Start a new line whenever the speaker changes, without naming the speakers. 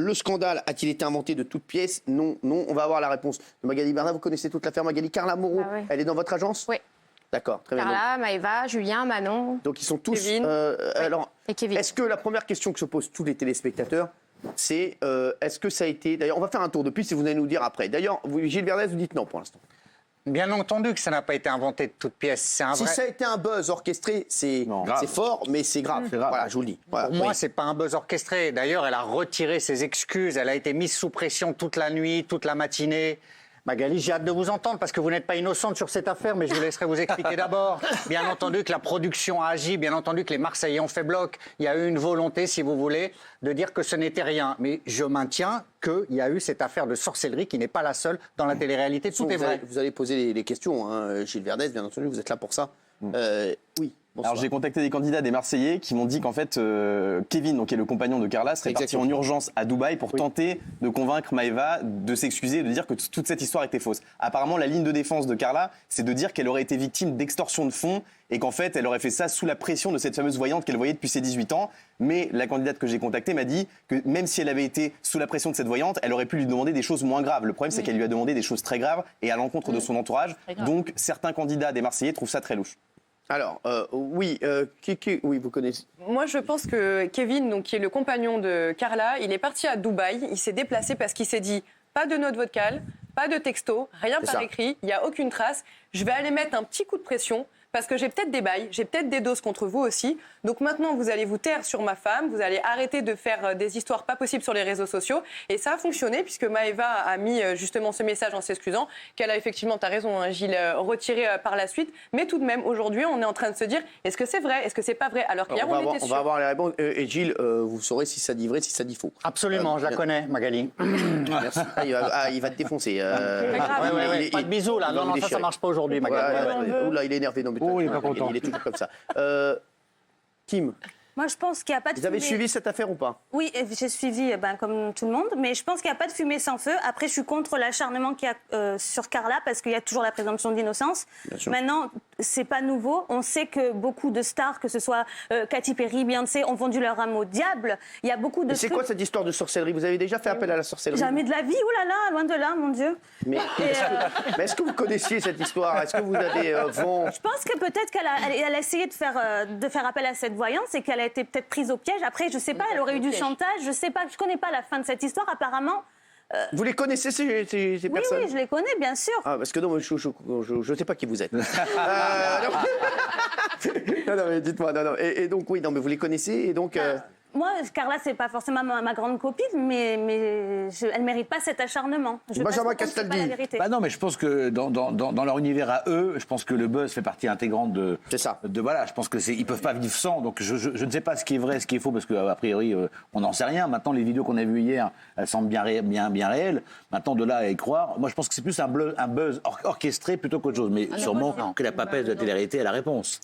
le scandale a-t-il été inventé de toutes pièces? Non, non. On va avoir la réponse de Magali Berda. Vous connaissez toute l'affaire, Magali. Carla Moreau,
oui.
elle est dans votre agence?
Oui.
D'accord, très bien.
Carla, Maëva, Julien, Manon.
Donc ils sont tous.
Kevin.
Alors,
Et Kevin.
est-ce que la première question que se posent tous les téléspectateurs, c'est est-ce que ça a été. D'ailleurs, on va faire un tour de piste et vous allez nous dire après. D'ailleurs, Gilles Verdez, vous dites non pour l'instant.
Bien entendu que ça n'a pas été inventé de toutes pièces. C'est un
Si
vrai...
ça a été un buzz orchestré, c'est fort, mais c'est grave. Voilà, je vous le dis. Voilà,
Pour moi, c'est pas un buzz orchestré. D'ailleurs, elle a retiré ses excuses. Elle a été mise sous pression toute la nuit, toute la matinée. Magali, j'ai hâte de vous entendre parce que vous n'êtes pas innocente sur cette affaire, mais je vous laisserai vous expliquer d'abord. Bien entendu que la production a agi, bien entendu que les Marseillais ont fait bloc. Il y a eu une volonté, si vous voulez, de dire que ce n'était rien. Mais je maintiens qu'il y a eu cette affaire de sorcellerie qui n'est pas la seule dans la télé-réalité. Tout est vrai.
Vous allez poser les questions, hein, Gilles Verdez, bien entendu, vous êtes là pour ça. Oui. Bonsoir.
Alors j'ai contacté des candidats des Marseillais qui m'ont dit qu'en fait Kevin, donc qui est le compagnon de Carla, serait parti en urgence à Dubaï pour tenter de convaincre Maëva de s'excuser et de dire que toute cette histoire était fausse. Apparemment, la ligne de défense de Carla, c'est de dire qu'elle aurait été victime d'extorsion de fonds et qu'en fait, elle aurait fait ça sous la pression de cette fameuse voyante qu'elle voyait depuis ses 18 ans. Mais la candidate que j'ai contactée m'a dit que même si elle avait été sous la pression de cette voyante, elle aurait pu lui demander des choses moins graves. Le problème, c'est qu'elle lui a demandé des choses très graves et à l'encontre de son entourage. Donc certains candidats des Marseillais trouvent ça très louche.
Alors, oui, oui, vous connaissez.
Moi, je pense que Kevin, donc, qui est le compagnon de Carla, il est parti à Dubaï. Il s'est déplacé parce qu'il s'est dit pas de note vocale, pas de texto, rien par écrit, il n'y a aucune trace. Je vais aller mettre un petit coup de pression parce que j'ai peut-être des bails, j'ai peut-être des doses contre vous aussi. Donc maintenant, vous allez vous taire sur ma femme, vous allez arrêter de faire des histoires pas possibles sur les réseaux sociaux. Et ça a fonctionné puisque Maëva a mis justement ce message en s'excusant, qu'elle a effectivement, tu as raison, hein, Gilles, retiré par la suite. Mais tout de même, aujourd'hui, on est en train de se dire, est-ce que c'est vrai, est-ce que c'est pas vrai? Alors qu'hier, on était sûr.
On va avoir les réponses. Et Gilles, vous saurez si ça dit vrai, si ça dit faux.
Absolument, je la connais, Magali.
Merci. Il va te défoncer.
Pas de bisous, là. Non, ça marche pas aujourd'hui, Magali.
Oula, il est énervé. Non, mais
il est pas content.
Il est toujours comme ça. Kim,
Moi, je pense qu'il n'y a pas de
vous avez
fumée.
suivi cette affaire ou pas?
Oui, j'ai suivi comme tout le monde, mais je pense qu'il n'y a pas de fumée sans feu. Après, je suis contre l'acharnement qu'il y a sur Carla, parce qu'il y a toujours la présomption d'innocence. Maintenant, c'est pas nouveau. On sait que beaucoup de stars, que ce soit Katy Perry, Beyoncé, ont vendu leur âme au diable. Il y a beaucoup de
Mais c'est quoi cette histoire de sorcellerie? Vous avez déjà fait appel à la sorcellerie?
Jamais de la vie, oh là là, loin de là, mon Dieu.
Mais est-ce que vous connaissiez cette histoire? Est-ce que vous avez
Je pense que peut-être qu'elle a essayé de faire appel à cette voyance et qu'elle a été peut-être prise au piège. Après, je sais pas, elle aurait eu du chantage, je sais pas, je connais pas la fin de cette histoire. Apparemment.
Vous les connaissez ces personnes?
Oui, je les connais, bien sûr.
Ah, parce que non, je sais pas qui vous êtes. non, mais dites-moi, non. Et donc, oui, non, mais vous les connaissez, et donc...
Moi, Carla, c'est pas forcément ma grande copine, mais elle mérite pas cet acharnement.
Benjamin Castaldi.
Bah non, mais je pense que dans leur univers à eux, je pense que le buzz fait partie intégrante de.
C'est ça.
Voilà, je pense que ils peuvent pas vivre sans. Donc je ne sais pas ce qui est vrai, ce qui est faux, parce que a priori on n'en sait rien. Maintenant, les vidéos qu'on a vues hier, elles semblent bien réelles. Maintenant, de là à y croire, moi je pense que c'est plus un buzz orchestré plutôt qu'autre chose. Mais sûrement que la papesse de la télé-réalité est la réponse.